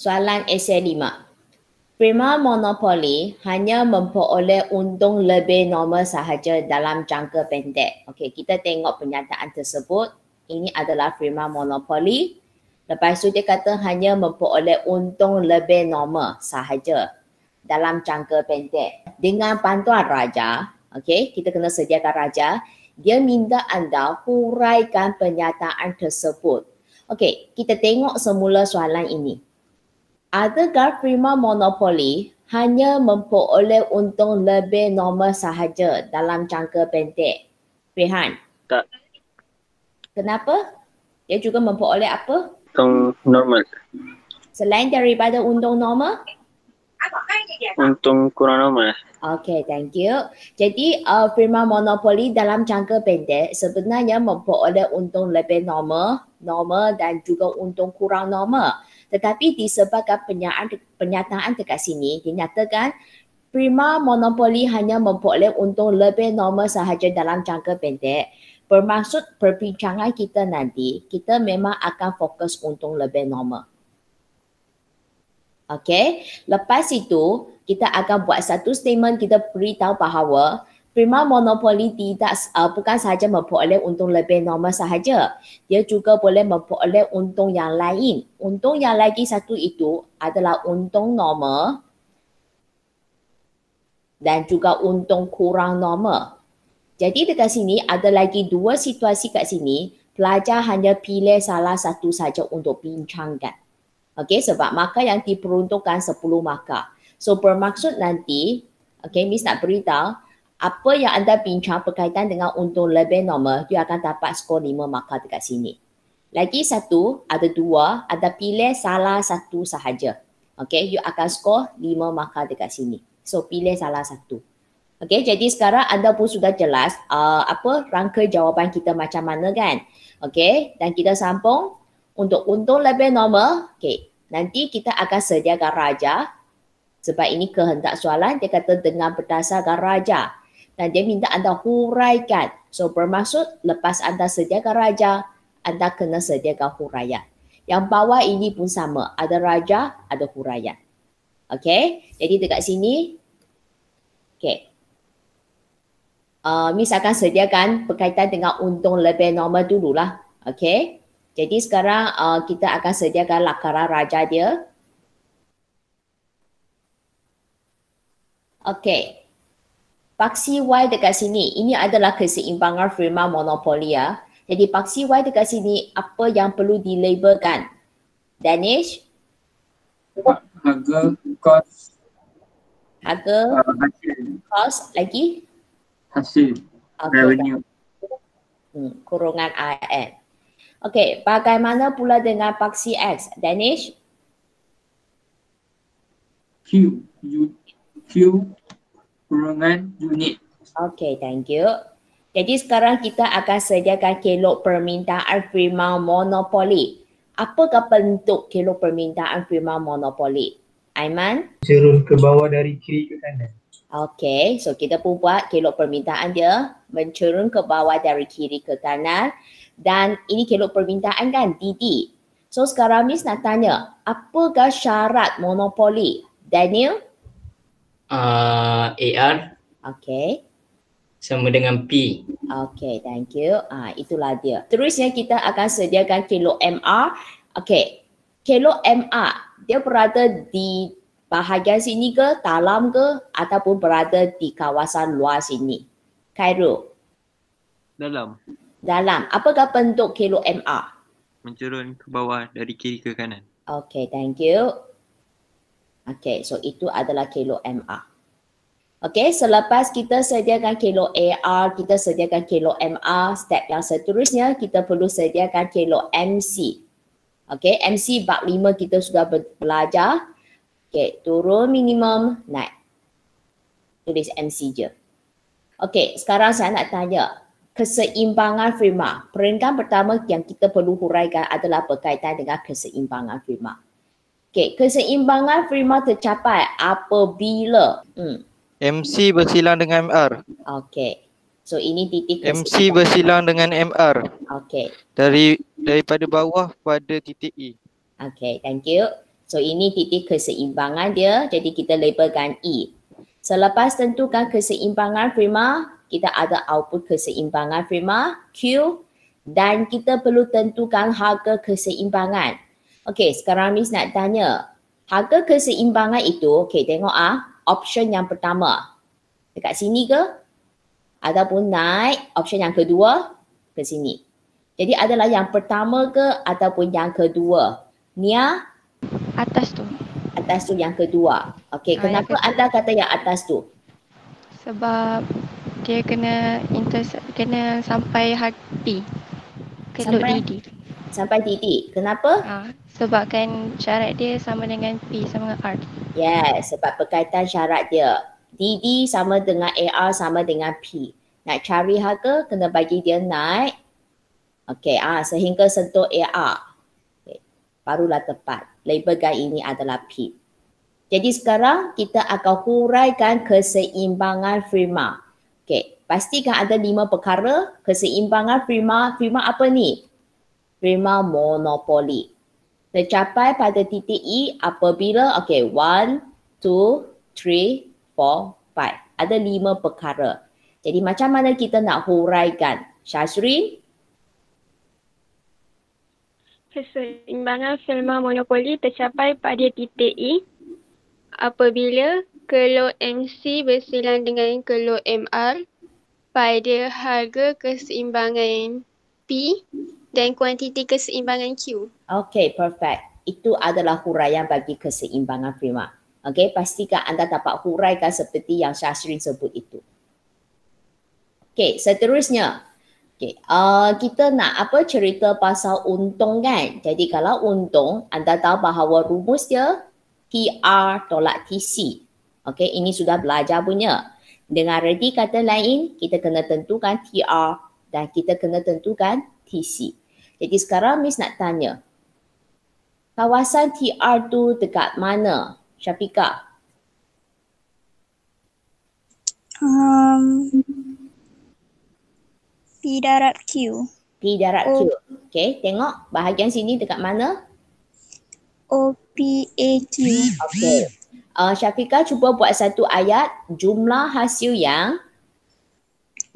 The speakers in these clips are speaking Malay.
Soalan esei 5. Firma monopoli hanya memperoleh untung lebih normal sahaja dalam jangka pendek. Okey, kita tengok pernyataan tersebut. Ini adalah firma monopoli. Lepas tu dia kata hanya memperoleh untung lebih normal sahaja dalam jangka pendek. Dengan bantuan raja, okey, kita kena sediakan raja, dia minta anda huraikan pernyataan tersebut. Okey, kita tengok semula soalan ini. Adakah firma monopoli hanya memperoleh untung lebih normal sahaja dalam jangka pendek? Rehan, Tak, kenapa? Dia juga memperoleh apa? untung normal. Selain daripada untung normal? Untung kurang normal. Okay, thank you. Jadi firma monopoli dalam jangka pendek sebenarnya memperoleh untung lebih normal dan juga untung kurang normal. Tetapi disebabkan pernyataan dekat sini dinyatakan firma monopoli hanya memperoleh untung lebih normal sahaja dalam jangka pendek. Bermaksud perbincangan kita nanti, kita memang akan fokus untung lebih normal. Okey, lepas itu kita akan buat satu statement, kita beritahu bahawa firma monopoli bukan sahaja memperoleh untung lebih normal sahaja, dia juga boleh memperoleh untung yang lain. Untung yang lagi satu itu adalah untung normal dan juga untung kurang normal. Jadi dekat sini ada lagi dua situasi kat sini, pelajar hanya pilih salah satu saja untuk bincangkan. Okey, sebab markah yang diperuntukkan 10 markah. So bermaksud nanti, okey, Miss nak beritahu apa yang anda bincang berkaitan dengan untung lebih normal, you akan dapat skor 5 markah dekat sini. Lagi satu, ada dua, anda pilih salah satu sahaja. Okey, you akan skor 5 markah dekat sini. So pilih salah satu. Okey, jadi sekarang anda pun sudah jelas apa rangka jawapan kita macam mana kan? Okey, dan kita sambung. Untuk untung lebih normal, okay, nanti kita akan sediakan raja sebab ini kehendak soalan, dia kata dengan berdasarkan raja dan dia minta anda huraikan. So bermaksud lepas anda sediakan raja, anda kena sediakan huraian. Yang bawah ini pun sama, ada raja, ada huraian. Okay, jadi dekat sini, okay. Miss akan sediakan berkaitan dengan untung lebih normal dululah. Okay. Jadi sekarang kita akan sediakan lakaran raja dia. Okey. Paksi Y dekat sini, ini adalah keseimbangan firma monopoli ya. Jadi paksi Y dekat sini, apa yang perlu dilabelkan? Danish? Harga, kos. Harga, Hasil. kos, lagi? Hasil. Okay. Revenue. Kurungan IN. Okey, bagaimana pula dengan paksi X? Danish? Q. Q. Kurungan unit. Okey, thank you. Jadi sekarang kita akan sediakan kelok permintaan firma monopoli. Apakah bentuk kelok permintaan firma monopoli? Aiman? Turun ke bawah dari kiri ke kanan. Okey, so kita pun buat kelok permintaan dia mencerun ke bawah dari kiri ke kanan. Dan ini kelok permintaan kan, DD. So sekarang Miss nak tanya, apakah syarat monopoli? Daniel? AR Okay. sama dengan P. Okay, thank you. Itulah dia. Terusnya kita akan sediakan kelok MR. Okay, kelok MR, dia berada di bahagian sini ke, dalam ke, ataupun berada di kawasan luar sini? Khairul? Dalam. Dalam. Apakah bentuk kelok MR? Mencerun ke bawah dari kiri ke kanan. Okay, thank you. Okay, so itu adalah kelok MR. Okay, selepas kita sediakan kelok AR, kita sediakan kelok MR, step yang seterusnya kita perlu sediakan kelok MC. Okay, MC bab 5 kita sudah belajar. Okay, turun minimum, naik. Tulis MC je. Okay, sekarang saya nak tanya. Keseimbangan firma. Peringkat pertama yang kita perlu huraikan adalah berkaitan dengan keseimbangan firma. Okay, keseimbangan firma tercapai apabila MC bersilang dengan MR. Okay, so ini titik MC bersilang dengan MR. Okay. Daripada bawah pada titik E. Okay, thank you. So ini titik keseimbangan dia, jadi kita labelkan E. Selepas tentukan keseimbangan prima, kita ada output keseimbangan prima Q dan kita perlu tentukan harga keseimbangan. Okey, sekarang Miss nak tanya, harga keseimbangan itu, okey tengok option yang pertama. Dekat sini ke? Ataupun naik option yang kedua ke sini. Jadi adalah yang pertama ke ataupun yang kedua? Nia? Atas tu. Atas tu yang kedua. Okey, kenapa yang kedua. anda kata yang atas tu? Sebab dia kena sampai hati. Keluk Sampai? DD. Sampai titik. Kenapa? Sebab kan syarat dia sama dengan P sama dengan R. Yes, sebab berkaitan syarat dia. DD sama dengan AR sama dengan P. Nak cari harga, kena bagi dia naik. Okey, sehingga sentuh AR. Okay. Barulah tepat. Labelkan ini adalah P. Jadi sekarang kita akan huraikan keseimbangan prima. Okey, pastikan ada 5 perkara. Keseimbangan prima apa ni? Prima monopoli. Tercapai pada titik E apabila, 1, 2, 3, 4, 5. Ada 5 perkara. Jadi macam mana kita nak huraikan? Syazrin? Keseimbangan firma monopoli tercapai pada titik E apabila keluk MC bersilang dengan keluk MR pada harga keseimbangan P dan kuantiti keseimbangan Q. Okay, perfect. Itu adalah huraian bagi keseimbangan prima. Okay, pastikan anda dapat huraikan seperti yang Syazrin sebut itu. Okay, seterusnya. Okay, kita nak cerita pasal untung kan. Jadi kalau untung, anda tahu bahawa rumus dia TR tolak TC. Okay, ini sudah belajar punya. Dengan reti kata lain, kita kena tentukan TR dan kita kena tentukan TC. Jadi sekarang Miss nak tanya, kawasan TR tu dekat mana? Syafiqah? P darab Q. P darab Q. Okay, tengok bahagian sini dekat mana? OPAQ. Okay. Syafiqah cuba buat satu ayat jumlah hasil yang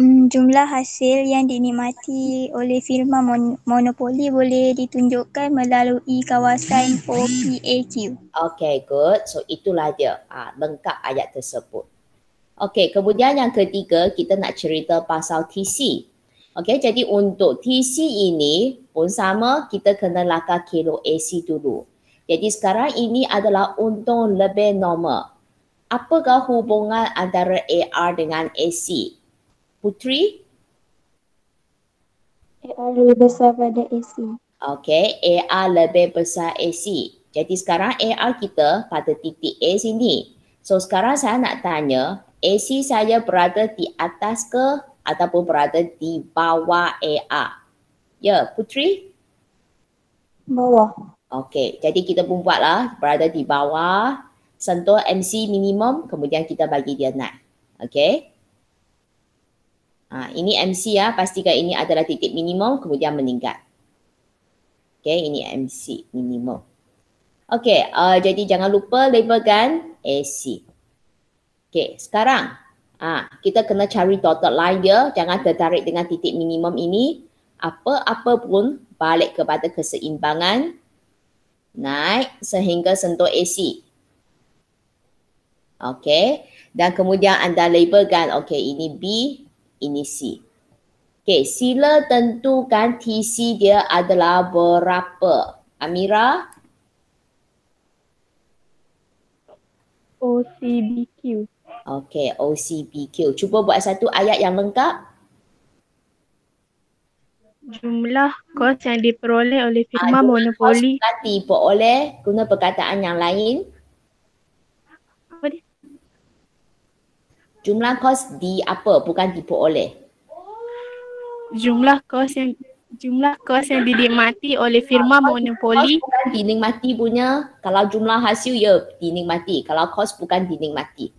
Jumlah hasil yang dinikmati oleh firma monopoli boleh ditunjukkan melalui kawasan OPAQ. Okay, good. So itulah dia. Lengkap ayat tersebut. Okay, kemudian yang ketiga kita nak cerita pasal TC. Okay, jadi untuk TC ini pun sama, kita kena lakar kilo AC dulu. Jadi sekarang ini adalah untung lebih normal. Apakah hubungan antara AR dengan AC? Putri? AR lebih besar pada AC. Okay, AR lebih besar AC. Jadi sekarang AR kita pada titik A sini. So sekarang saya nak tanya, AC saya berada di atas ke ataupun berada di bawah AR? Ya, Putri? Bawah. Okey, jadi kita pun buatlah berada di bawah, sentuh MC minimum, kemudian kita bagi dia naik. Okey. Ini MC ya, pastikan ini adalah titik minimum, kemudian meningkat. Okey, ini MC minimum. Okey, jadi jangan lupa labelkan AC. Okey, sekarang kita kena cari dotted line dia, jangan tertarik dengan titik minimum ini. Apa-apa pun balik kepada keseimbangan, naik sehingga sentuh AC. Okey, dan kemudian anda labelkan, okey ini B, ini C. Okey, sila tentukan TC dia adalah berapa? Amira? OCBQ. Okey, OCBQ. Cuba buat satu ayat yang lengkap. Jumlah kos yang diperoleh oleh firma monopoli. Kos diperoleh guna perkataan yang lain. Apa dia? Jumlah kos di apa? Bukan diperoleh. Jumlah kos yang dinikmati oleh firma monopoli. Kos bukan dinikmati punya. Kalau jumlah hasil ya dinikmati. Kalau kos bukan dinikmati.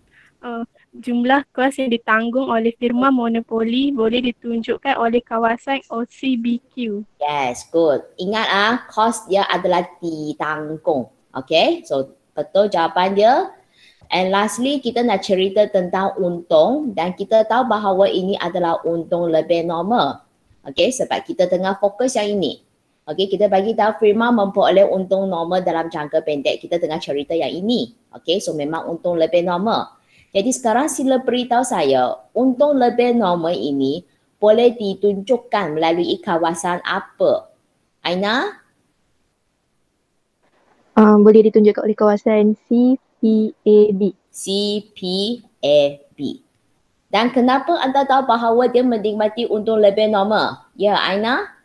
Jumlah kos yang ditanggung oleh firma monopoli boleh ditunjukkan oleh kawasan OCBQ. Yes, good. Ingat kos dia adalah ditanggung. Okay, so betul jawapan dia. And lastly, kita nak cerita tentang untung dan kita tahu bahawa ini adalah untung lebih normal. Okay, sebab kita tengah fokus yang ini. Okay, kita bagi tahu Firma memperoleh untung normal dalam jangka pendek. Kita tengah cerita yang ini. Okay, so memang untung lebih normal. Jadi sekarang sila beritahu saya, untung lebih normal ini boleh ditunjukkan melalui kawasan apa? Aina? Boleh ditunjukkan oleh kawasan CPAB. CPAB. Dan kenapa anda tahu bahawa dia menikmati untung lebih normal? Ya, Aina?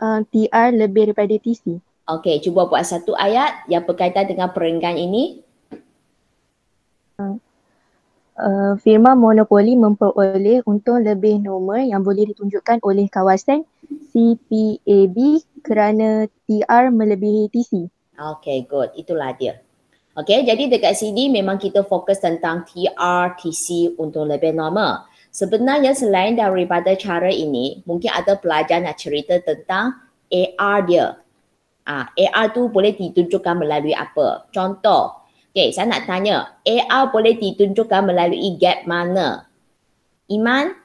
TR lebih daripada TC. Okey, cuba buat satu ayat yang berkaitan dengan perenggan ini. Firma monopoli memperoleh untung lebih normal yang boleh ditunjukkan oleh kawasan CPAB kerana TR melebihi TC. Okey, good. Itulah dia. Okey, jadi dekat sini memang kita fokus tentang TR, TC untung lebih normal. Sebenarnya selain daripada cara ini, mungkin ada pelajar nak cerita tentang AR dia. AR tu boleh ditunjukkan melalui apa? Contoh, okay, saya nak tanya, AR boleh ditunjukkan melalui gap mana? Iman?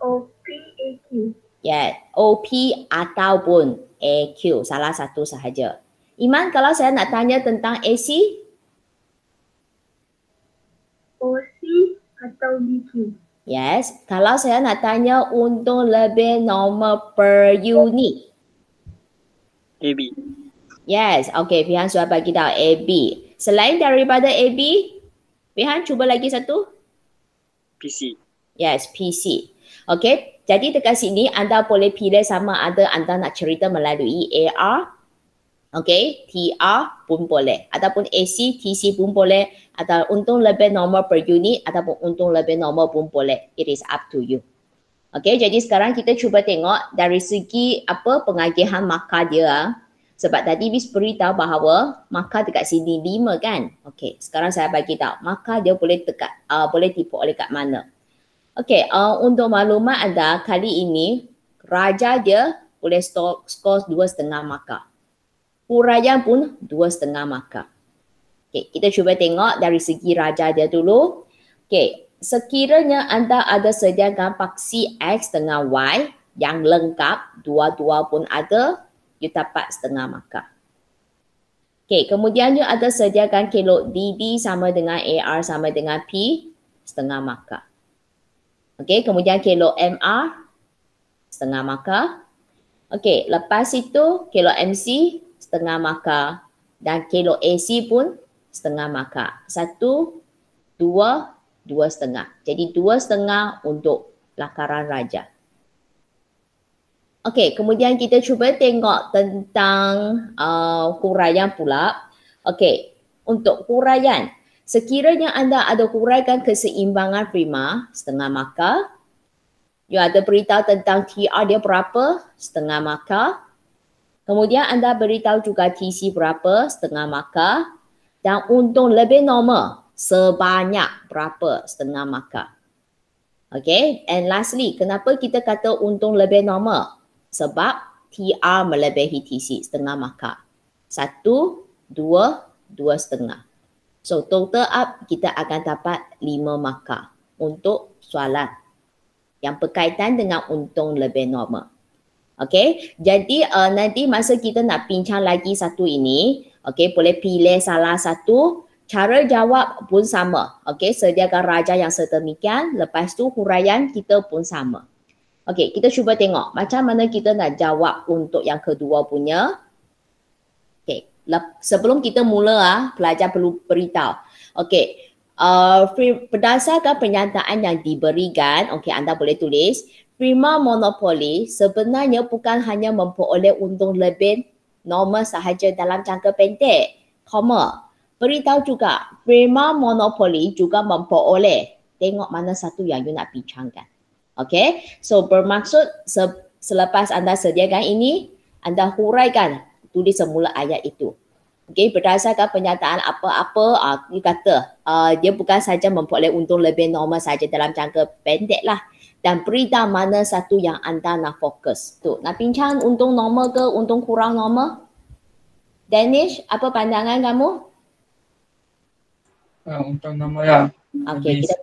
OP, AQ. Yeah, OP ataupun AQ, salah satu sahaja. Iman, kalau saya nak tanya tentang AC? OC atau BQ. Yes, kalau saya nak tanya untung lebih normal per unit. AB. Yes, okay, Fihan sudah bagi tahu AB. Selain daripada AB, Fihan cuba lagi satu. PC. Yes, PC. Okay, jadi dekat sini anda boleh pilih sama ada anda nak cerita melalui AR, okay, TR pun boleh. Ataupun AC, TC pun boleh. Atau untung lebih normal per unit ataupun untung lebih normal pun boleh. It is up to you. Okay, jadi sekarang kita cuba tengok dari segi apa pengagihan markah dia. Sebab tadi Bis beritahu bahawa markah dekat sini 5 kan. Okay, sekarang saya bagi tahu markah dia boleh boleh tipu oleh kat mana. Okay, untuk maklumat anda kali ini Raja dia boleh skor 2,5 markah. Huraian pun 2,5 markah. Okay, kita cuba tengok dari segi Raja dia dulu. Okay, sekiranya anda ada sediakan paksi X dengan Y yang lengkap, dua-dua pun ada, you dapat setengah markah. Okay, kemudiannya ada sediakan kelok DD sama dengan AR sama dengan P, setengah markah. Okay, kemudian kelok MR, setengah markah. Okay, lepas itu kelok MC, setengah markah. Dan kelok AC pun setengah markah. 1, 2, 2,5. Jadi 2,5 untuk lakaran Raja. Okey, kemudian kita cuba tengok tentang huraian pula. Okey, untuk huraian. Sekiranya anda ada huraikan keseimbangan prima, setengah markah. You ada beritahu tentang TR dia berapa, setengah markah. Kemudian anda beritahu juga TC berapa, setengah markah. Dan untung lebih normal, sebanyak berapa, setengah markah. Okay, and lastly, kenapa kita kata untung lebih normal? Sebab TR melebihi TC, setengah markah. 1, 2, 2,5. So total up kita akan dapat 5 markah untuk soalan yang berkaitan dengan untung lebih normal. Okay, jadi nanti masa kita nak bincang lagi satu ini, okay, boleh pilih salah satu. Cara jawab pun sama. Okay, sediakan Raja yang sedemikian. Lepas tu huraian kita pun sama. Okay, kita cuba tengok macam mana kita nak jawab untuk yang kedua punya. Okay, sebelum kita mula, pelajar perlu beritahu. Okay, berdasarkan pernyataan yang diberikan, okay, anda boleh tulis. Firma monopoli sebenarnya bukan hanya memperoleh untung lebih normal sahaja dalam jangka pendek. Beritahu juga, firma monopoli juga memperoleh. Tengok mana satu yang you nak bincangkan. Okay, so bermaksud selepas anda sediakan ini, anda huraikan, tulis semula ayat itu. Okay, berdasarkan pernyataan apa-apa, you kata dia bukan saja memperoleh untung lebih normal saja dalam jangka pendek lah. Dan beritahu mana satu yang anda nak fokus. Tu, nak bincang untung normal ke untung kurang normal? Danish, apa pandangan kamu? Untuk nama lah. Okey, kita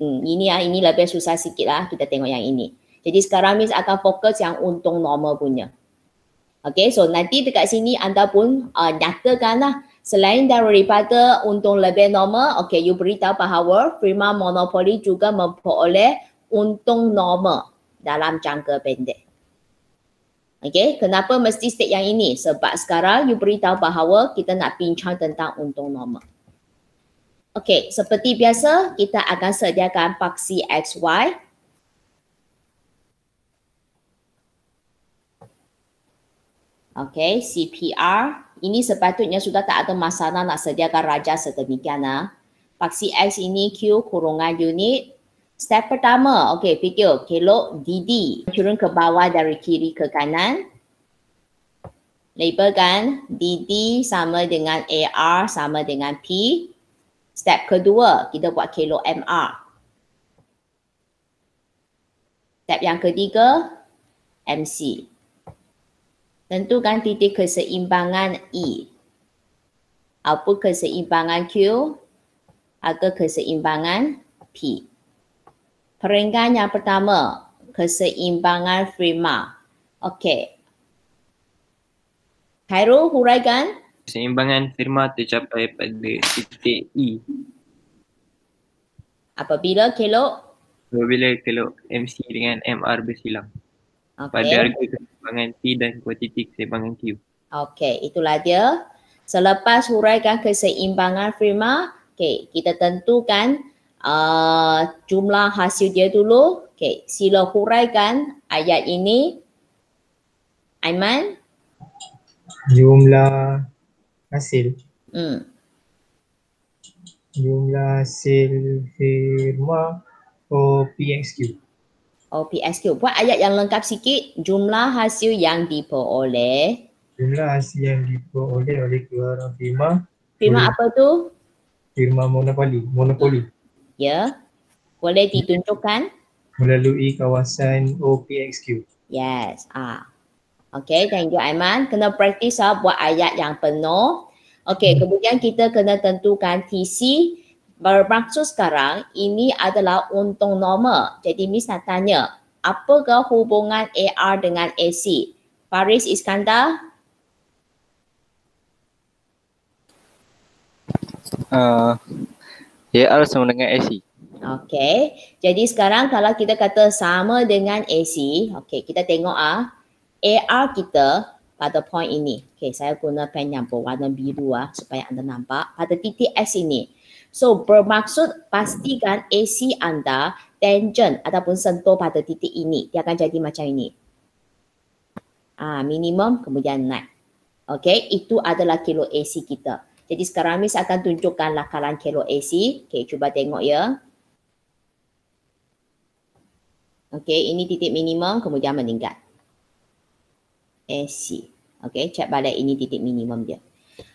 ini lebih susah sikit lah. Kita tengok yang ini. Jadi sekarang Miss akan fokus yang untung normal punya. Okey, so nanti dekat sini anda pun nyatakanlah selain daripada untung lebih normal, okey, you beritahu bahawa firma monopoli juga memperoleh untung normal dalam jangka pendek. Okey, kenapa mesti state yang ini? Sebab sekarang you beritahu bahawa kita nak bincang tentang untung normal. Okey, seperti biasa kita akan sediakan paksi XY. Okey, CPR. Ini sepatutnya sudah tak ada masalah nak sediakan raja sedemikian. Paksi X ini Q kurungan unit. Step pertama, okey, fikir kelok DD turun ke bawah dari kiri ke kanan. Labelkan DD sama dengan AR sama dengan P. Step kedua, kita buat kelok MR. Step yang ketiga, MC. Tentukan titik keseimbangan E. Output keseimbangan Q, harga keseimbangan P. Peringkat yang pertama, keseimbangan firma. Okey. Khairul, huraikan. Keseimbangan firma tercapai pada titik E apabila kelok MC dengan MR bersilang pada okey. harga keseimbangan P dan kuantiti keseimbangan Q. Okey, itulah dia. Selepas huraikan keseimbangan firma, okey, kita tentukan jumlah hasil dia dulu. Okey, sila huraikan ayat ini. Aiman? Jumlah hasil. Jumlah hasil firma OPXQ. OPXQ. Buat ayat yang lengkap sikit. Jumlah hasil yang diperoleh. Jumlah hasil yang diperoleh oleh keluaran firma. Firma apa tu? Firma monopoli. Ya. Boleh ditunjukkan? Melalui kawasan OPXQ. Yes. Okay, thank you Aiman. Kena practice buat ayat yang penuh. Okay, kemudian kita kena tentukan TC. Bermaksud sekarang ini adalah untung normal. Jadi Miss nak tanya, apakah hubungan AR dengan AC? Faris Iskandar? AR sama dengan AC. Okay, jadi sekarang kalau kita kata sama dengan AC, okay, kita tengok AR kita pada point ini. Okay, saya guna pen yang berwarna biru supaya anda nampak. Pada titik X ini. So, bermaksud pastikan AC anda tangent ataupun sentuh pada titik ini. Dia akan jadi macam ini. Minimum kemudian naik. Okay, itu adalah kilo AC kita. Jadi sekarang Miss akan tunjukkan lakalan kilo AC. Okay, cuba tengok ya. Okay, ini titik minimum kemudian meningkat. AC. Okay, cek balik ini titik minimum dia.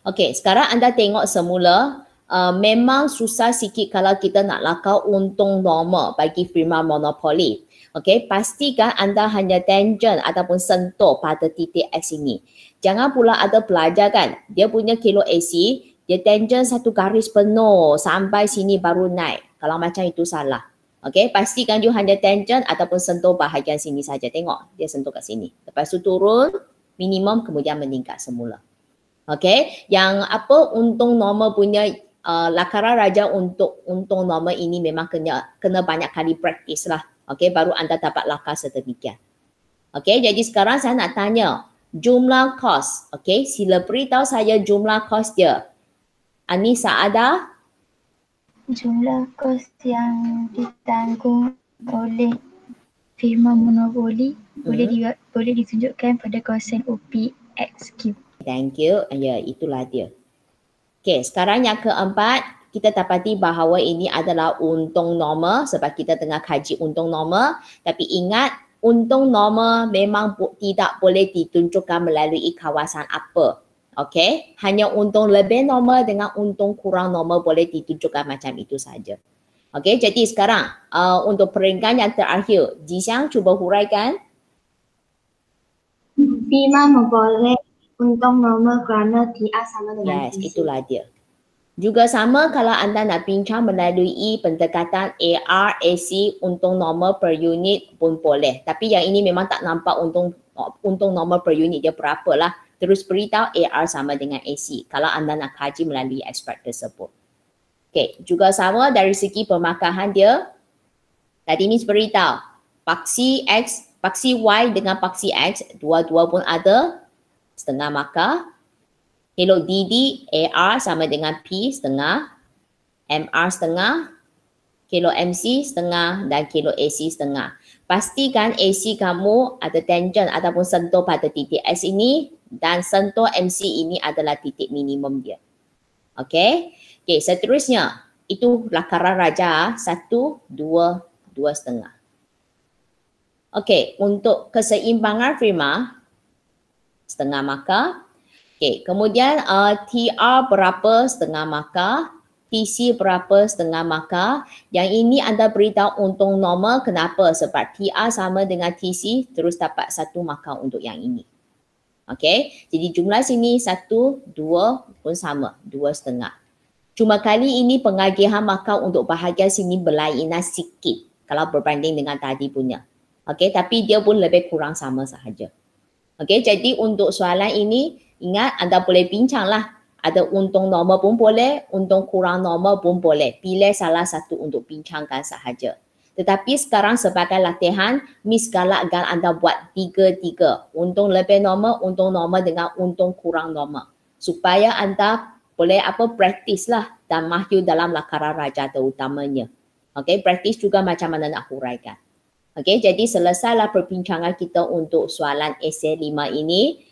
Okay, sekarang anda tengok semula memang susah sikit kalau kita nak lakau untung normal bagi firma monopoli. Okay, pastikan anda hanya tangent ataupun sentuh pada titik X ini. Jangan pula ada pelajar kan, dia punya kilo AC, dia tangent satu garis penuh sampai sini baru naik. Kalau macam itu salah. Okay, pastikan you hanya tangent ataupun sentuh bahagian sini saja. Tengok, dia sentuh kat sini. Lepas tu turun, minimum kemudian meningkat semula. Okay, yang apa untung normal punya lakaran raja untuk untung normal ini memang kena banyak kali praktis lah. Okay, baru anda dapat lakar sedemikian. Okay, jadi sekarang saya nak tanya jumlah kos. Okay, sila beritahu saya jumlah kos dia. Anissa ada? Jumlah kos yang ditanggung oleh firma monopoli boleh ditunjukkan pada kawasan OPXQ. Thank you. Ya, itulah dia. Okey, sekarang yang keempat, kita dapati bahawa ini adalah untung normal sebab kita tengah kaji untung normal. Tapi ingat, untung normal memang tidak boleh ditunjukkan melalui kawasan apa. Okey, hanya untung lebih normal dengan untung kurang normal boleh ditunjukkan macam itu saja. Okey, jadi sekarang untuk peringkat yang terakhir, Ji Xiang cuba huraikan. Firma memperoleh untung normal kerana TR sama dengan Yes, TC. itulah dia. Juga sama kalau anda nak bincang melalui pendekatan AR, AC, untung normal per unit pun boleh. Tapi yang ini memang tak nampak untung normal per unit dia berapa lah. Terus beritahu AR sama dengan AC kalau anda nak kaji melalui aspek tersebut. Okey, juga sama dari segi pemarkahan dia. Tadi Miss beritahu, paksi X, paksi Y dengan paksi X, dua-dua pun ada setengah markah. Kilo DD, AR sama dengan P setengah, MR setengah, kilo MC setengah dan kilo AC setengah. Pastikan AC kamu ada tangent ataupun sentuh pada titik S ini dan sentuh MC ini adalah titik minimum dia. Okey. Okey, seterusnya itu lakaran raja 1, 2, 2,5. Okey, untuk keseimbangan firma setengah markah. Okey, kemudian TR berapa setengah markah, TC berapa setengah markah. Yang ini anda beritahu untung normal. Kenapa? Sebab TR sama dengan TC terus dapat 1 markah untuk yang ini. Okey, jadi jumlah sini 1, 2 pun sama, 2,5. Cuma kali ini pengagihan markah untuk bahagian sini berlainan sikit kalau berbanding dengan tadi punya. Okey, tapi dia pun lebih kurang sama sahaja. Okey, jadi untuk soalan ini ingat anda boleh bincanglah. Ada untung normal pun boleh, untung kurang normal pun boleh. Pilih salah satu untuk bincangkan sahaja. Tetapi sekarang sebagai latihan, Miss galakkan anda buat 3-3. Untung lebih normal, untung normal dengan untung kurang normal. Supaya anda boleh praktis lah dan mahir dalam lakaran raja terutamanya. Okey, praktis juga macam mana nak huraikan. Okey, jadi selesailah perbincangan kita untuk soalan esei 5 ini.